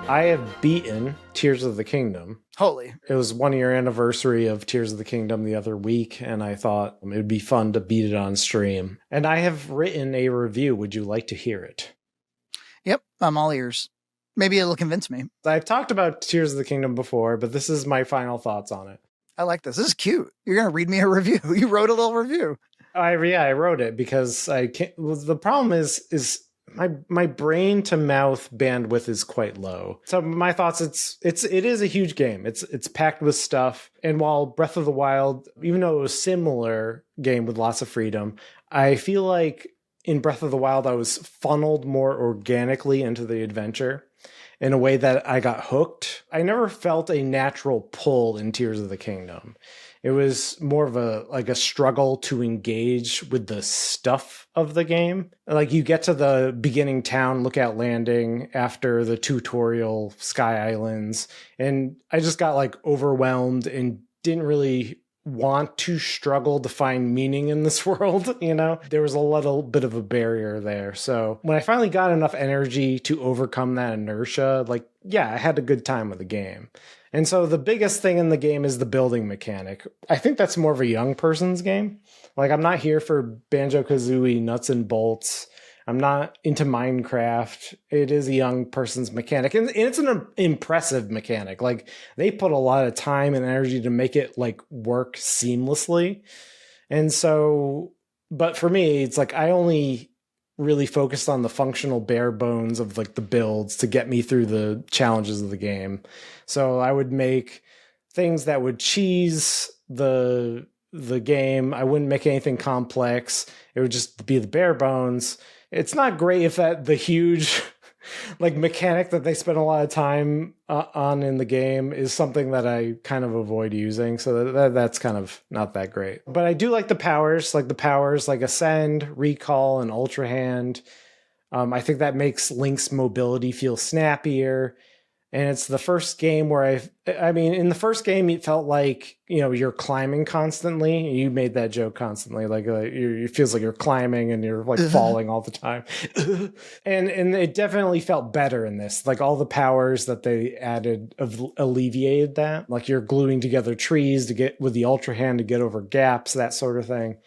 I have beaten Tears of the Kingdom. Holy. It was 1 year anniversary of Tears of the Kingdom the other week, and I thought it would be fun to beat it on stream. And I have written a review. Would you like to hear it? Yep, I'm all ears. Maybe it'll convince me. I've talked about Tears of the Kingdom before, but this is my final thoughts on it. I like this. This is cute. You're going to read me a review. You wrote a little review. I wrote it because I can't. Well, the problem is my brain to mouth bandwidth is quite low. So my thoughts, it is a huge game. It's packed with stuff. And while Breath of the Wild, even though it was a similar game with lots of freedom, I feel like in Breath of the Wild I was funneled more organically into the adventure in a way that I got hooked. I never felt a natural pull in Tears of the Kingdom. It was more of a struggle to engage with the stuff of the game. Like you get to the beginning town, Lookout Landing, after the tutorial Sky Islands, and I just got like overwhelmed and didn't really want to struggle to find meaning in this world, you know? There was a little bit of a barrier there. So when I finally got enough energy to overcome that inertia, like, yeah, I had a good time with the game. And so the biggest thing in the game is the building mechanic. I think that's more of a young person's game. Like, I'm not here for Banjo-Kazooie nuts and bolts. I'm not into Minecraft. It is a young person's mechanic. And it's an impressive mechanic. Like, they put a lot of time and energy to make it, like, work seamlessly. And so, but for me, it's like I only really focused on the functional bare bones of like the builds to get me through the challenges of the game. So I would make things that would cheese the game. I wouldn't make anything complex. It would just be the bare bones. It's not great if the huge like mechanic that they spend a lot of time on in the game is something that I kind of avoid using. So that's kind of not that great. But I do like the powers like Ascend, Recall, and Ultra Hand. I think that makes Link's mobility feel snappier. And it's the first game where I mean, in the first game, it felt like, you know, you're climbing constantly. You made that joke constantly. Like it feels like you're climbing and you're like falling all the time. and it definitely felt better in this. Like all the powers that they added alleviated that. Like you're gluing together trees to get with the Ultra Hand to get over gaps, that sort of thing.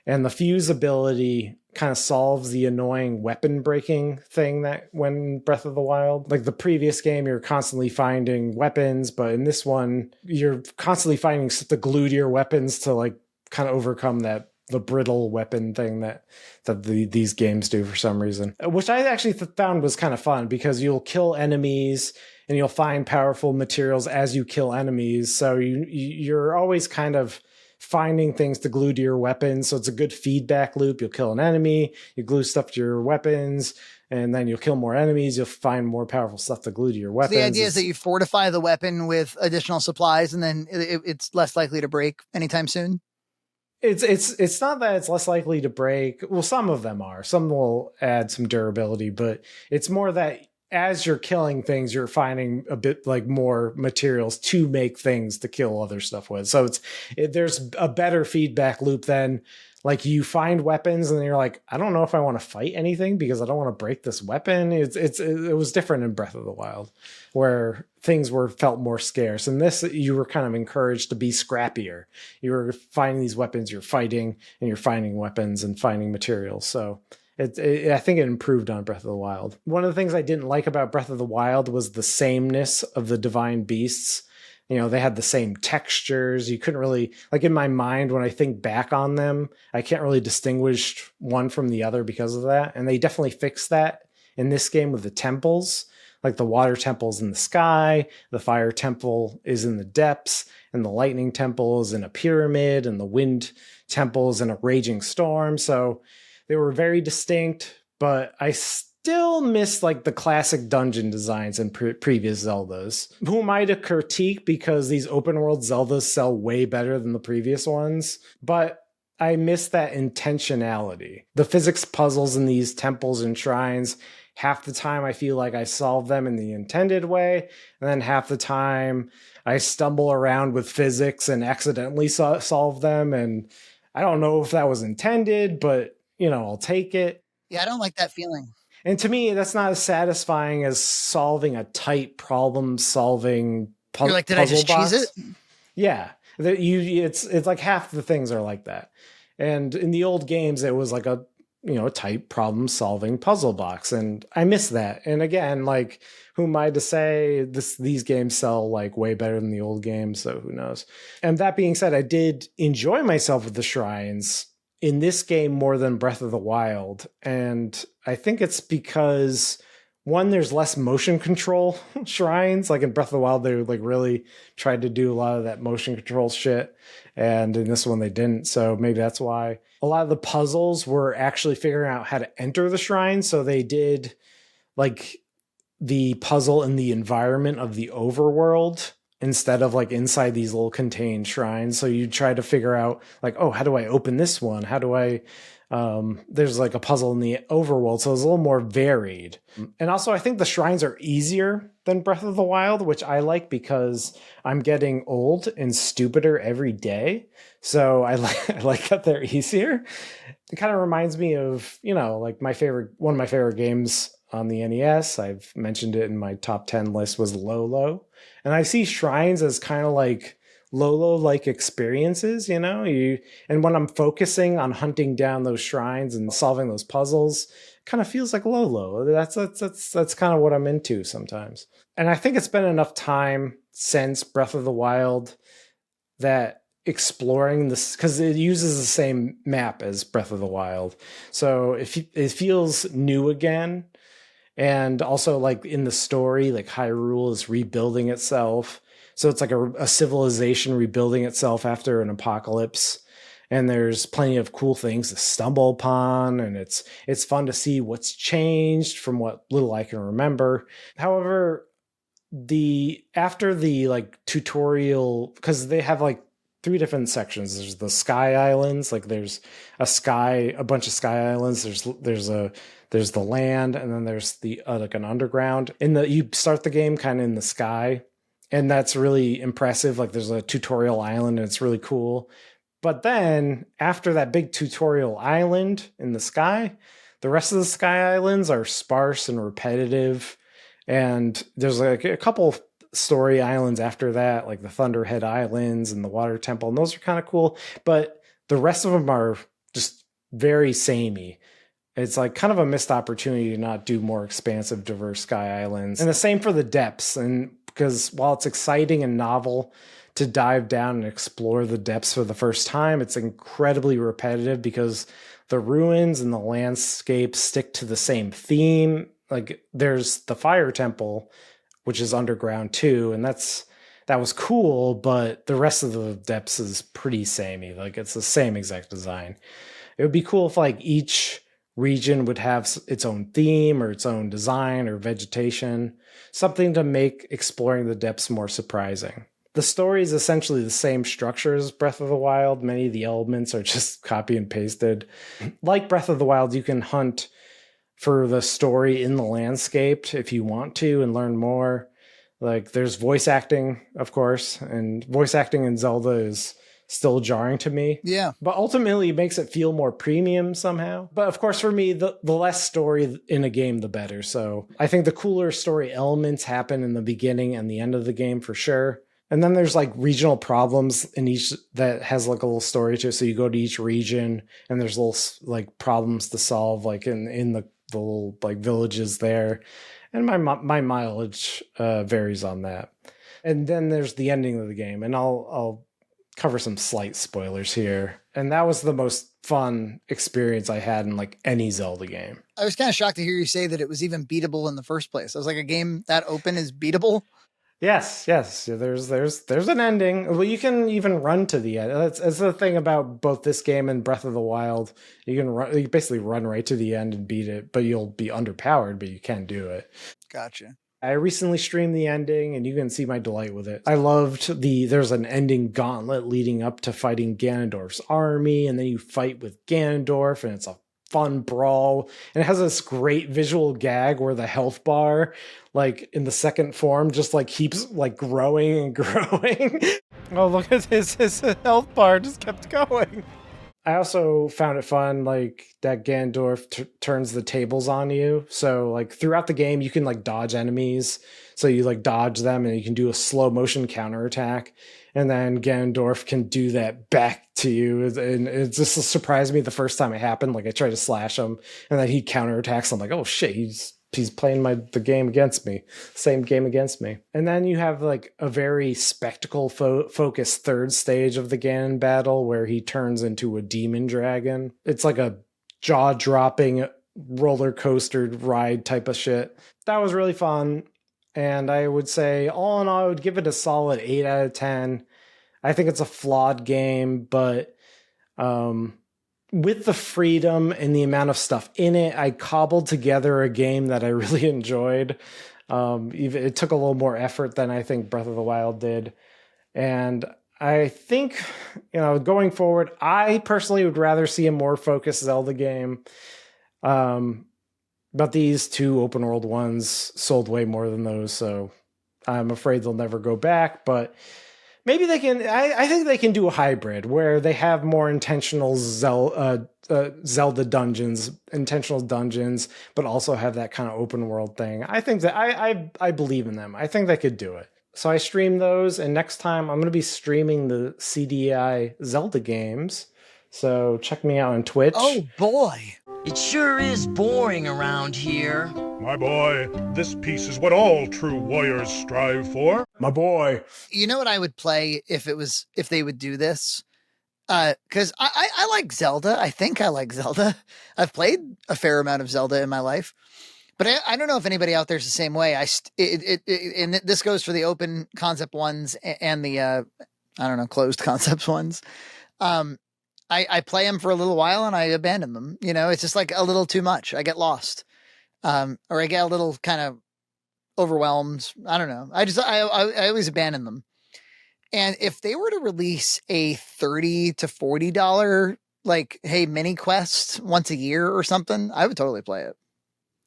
And the fuse ability kind of solves the annoying weapon breaking thing that when Breath of the Wild. Like the previous game, you're constantly finding weapons, but in this one, you're constantly finding stuff to glue to your weapons to like kind of overcome the brittle weapon thing that these games do for some reason. Which I actually found was kind of fun because you'll kill enemies and you'll find powerful materials as you kill enemies. So you're always kind of finding things to glue to your weapons. So it's a good feedback loop. You'll kill an enemy, you glue stuff to your weapons, and then you'll kill more enemies. You'll find more powerful stuff to glue to your weapons. So the idea is that you fortify the weapon with additional supplies, and then it's less likely to break anytime soon. It's not that it's less likely to break. Well, some of them are. Some will add some durability, but it's more that as you're killing things, you're finding a bit like more materials to make things to kill other stuff with. So there's a better feedback loop than like you find weapons and then you're like, I don't know if I want to fight anything because I don't want to break this weapon. It was different in Breath of the Wild where things felt more scarce. In this, you were kind of encouraged to be scrappier. You were finding these weapons, you're fighting and you're finding weapons and finding materials. So I think it improved on Breath of the Wild. One of the things I didn't like about Breath of the Wild was the sameness of the divine beasts. You know, they had the same textures. You couldn't really, like in my mind, when I think back on them, I can't really distinguish one from the other because of that. And they definitely fixed that in this game with the temples. Like the water temple's in the sky, the fire temple is in the depths, and the lightning temple is in a pyramid, and the wind temple is in a raging storm. So they were very distinct, but I still miss like the classic dungeon designs in previous Zeldas. Who am I to critique because these open world Zeldas sell way better than the previous ones? But I miss that intentionality. The physics puzzles in these temples and shrines, half the time I feel like I solve them in the intended way, and then half the time I stumble around with physics and accidentally solve them. And I don't know if that was intended, but you know, I'll take it. Yeah, I don't like that feeling. And to me, that's not as satisfying as solving a tight problem-solving You're like, did I puzzle just cheese it? box. Yeah, it's like half the things are like that. And in the old games, it was like a tight problem-solving puzzle box, and I miss that. And again, like, who am I to say these games sell like way better than the old games? So who knows? And that being said, I did enjoy myself with the shrines in this game more than Breath of the Wild. And I think it's because one, there's less motion control shrines. Like in Breath of the Wild, they like really tried to do a lot of that motion control shit. And in this one, they didn't. So maybe that's why. A lot of the puzzles were actually figuring out how to enter the shrine. So they did like the puzzle in the environment of the overworld instead of like inside these little contained shrines. So you try to figure out like, oh, how do I open this one? How do I, there's like a puzzle in the overworld. So it's a little more varied. And also I think the shrines are easier than Breath of the Wild, which I like because I'm getting old and stupider every day. So I like that they're easier. It kind of reminds me of, like one of my favorite games on the NES. I've mentioned it in my top 10 list was Lolo. And I see shrines as kind of like Lolo-like experiences, and when I'm focusing on hunting down those shrines and solving those puzzles, it kind of feels like Lolo. That's kind of what I'm into sometimes. And I think it's been enough time since Breath of the Wild that exploring this, because it uses the same map as Breath of the Wild, so it feels new again. And also, like, in the story, like, Hyrule is rebuilding itself. So it's like a civilization rebuilding itself after an apocalypse. And there's plenty of cool things to stumble upon. And it's fun to see what's changed from what little I can remember. However, after the like tutorial, because they have like 3 different sections. There's the sky islands, like there's a bunch of sky islands. There's the land, and then there's the like an underground. You start the game kind of in the sky, and that's really impressive. Like there's a tutorial island, and it's really cool. But then after that big tutorial island in the sky, the rest of the sky islands are sparse and repetitive. And there's like a couple story islands after that, like the Thunderhead Islands and the Water Temple, and those are kind of cool. But the rest of them are just very samey. It's like kind of a missed opportunity to not do more expansive, diverse sky islands. And the same for the depths. And because while it's exciting and novel to dive down and explore the depths for the first time, it's incredibly repetitive because the ruins and the landscape stick to the same theme. Like there's the Fire Temple, which is underground too, and that was cool, but the rest of the depths is pretty samey. Like it's the same exact design. It would be cool if like each region would have its own theme or its own design or vegetation, something to make exploring the depths more surprising. The story is essentially the same structure as Breath of the Wild. Many of the elements are just copy and pasted. Like Breath of the Wild, you can hunt for the story in the landscape if you want to and learn more. Like there's voice acting, of course, and voice acting in Zelda is still jarring to me. Yeah. But ultimately it makes it feel more premium somehow. But of course, for me, the less story in a game, the better. So I think the cooler story elements happen in the beginning and the end of the game for sure. And then there's like regional problems in each that has like a little story to it. So you go to each region and there's little like problems to solve, like in the little like villages there. And my mileage varies on that. And then there's the ending of the game, and I'll cover some slight spoilers here. And that was the most fun experience I had in like any Zelda game. I was kind of shocked to hear you say that it was even beatable in the first place. I was like, a game that open is beatable? Yes. There's an ending. Well, you can even run to the end. That's the thing about both this game and Breath of the Wild. You basically run right to the end and beat it, but you'll be underpowered, but you can do it. Gotcha. I recently streamed the ending, and you can see my delight with it. I loved there's an ending gauntlet leading up to fighting Ganondorf's army, and then you fight with Ganondorf, and it's a fun brawl. And it has this great visual gag where the health bar, like in the second form, just like keeps like growing and growing. Oh, look at his health bar just kept going. I also found it fun, like that Ganondorf turns the tables on you. So like throughout the game, you can like dodge enemies. So you like dodge them and you can do a slow motion counterattack. And then Ganondorf can do that back to you. And it just surprised me the first time it happened. Like I tried to slash him and then he counterattacks. I'm like, oh shit, he's playing the game against me, same game against me. And then you have like a very spectacle focused third stage of the Ganon battle where he turns into a demon dragon. It's like a jaw dropping roller coaster ride type of shit. That was really fun. And I would say all in all, I would give it a solid 8 out of 10. I think it's a flawed game, but with the freedom and the amount of stuff in it, I cobbled together a game that I really enjoyed. Even it took a little more effort than I think Breath of the Wild did. And I think, going forward, I personally would rather see a more focused Zelda game. But these two open world ones sold way more than those, so I'm afraid they'll never go back. But maybe they can. I think they can do a hybrid where they have more intentional Zelda dungeons, but also have that kind of open world thing. I think that I believe in them. I think they could do it. So I stream those, and next time I'm going to be streaming the CDI Zelda games. So check me out on Twitch. Oh boy. It sure is boring around here. My boy, this piece is what all true warriors strive for. My boy. You know what I would play if they would do this? Because I like Zelda. I think I like Zelda. I've played a fair amount of Zelda in my life. But I don't know if anybody out there is the same way. And this goes for the open concept ones and the, closed concepts ones. I play them for a little while and I abandon them. It's just like a little too much. I get lost. Or I get a little kind of overwhelmed. I don't know. I always abandon them. And if they were to release a $30 to $40, like, hey, mini quest once a year or something, I would totally play it.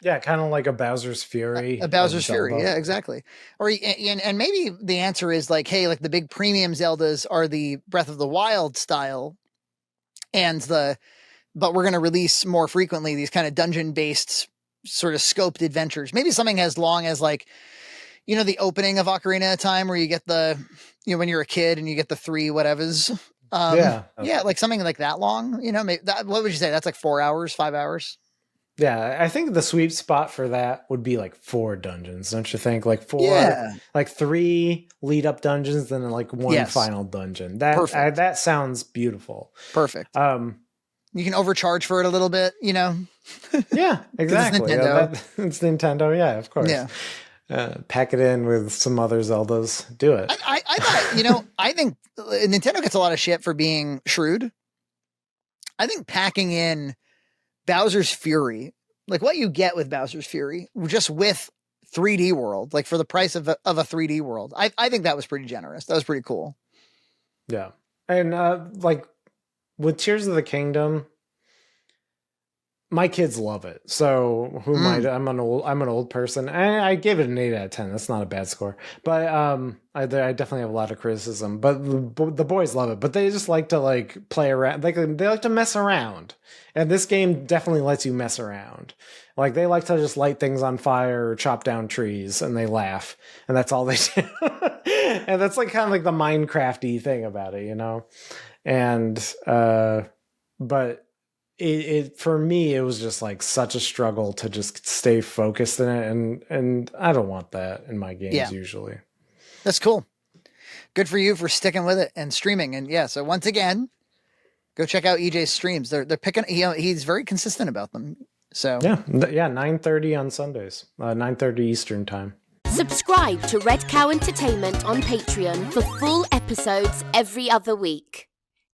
Yeah, kind of like a Bowser's Fury. A Bowser's Fury, yeah, exactly. Or and maybe the answer is like, hey, like the big premium Zeldas are the Breath of the Wild style. But we're going to release more frequently these kind of dungeon-based sort of scoped adventures. Maybe something as long as like, the opening of Ocarina of Time where you get when you're a kid and you get the 3 whatevers. Yeah, like something like that long. Maybe what would you say? That's like 4 hours, 5 hours. Yeah, I think the sweet spot for that would be like 4 dungeons, don't you think? Like 4, like 3 lead up dungeons, then like 1 final dungeon. That sounds beautiful. Perfect. You can overcharge for it a little bit, Yeah, exactly. It's Nintendo. It's Nintendo. Yeah, of course. Yeah. Pack it in with some other Zeldas. Do it. I thought, I think Nintendo gets a lot of shit for being shrewd. I think packing in Bowser's Fury, like what you get with Bowser's Fury, just with 3D World, like for the price of a 3D World, I think that was pretty generous. That was pretty cool. Yeah, and like with Tears of the Kingdom, my kids love it. So I'm an old person, and I gave it an 8 out of 10. That's not a bad score, but I definitely have a lot of criticism. But the boys love it. But they just like to like play around. Like they like to mess around, and this game definitely lets you mess around. Like they like to just light things on fire or chop down trees, and they laugh, and that's all they do. And that's like kind of like the Minecraft-y thing about it, And but. It for me, it was just like such a struggle to just stay focused in it, and I don't want that in my games usually. That's cool. Good for you for sticking with it and streaming. And so once again, go check out EJ's streams. They're picking. He's very consistent about them. So yeah, 9:30 on Sundays, 9:30 Eastern time. Subscribe to Red Cow Entertainment on Patreon for full episodes every other week.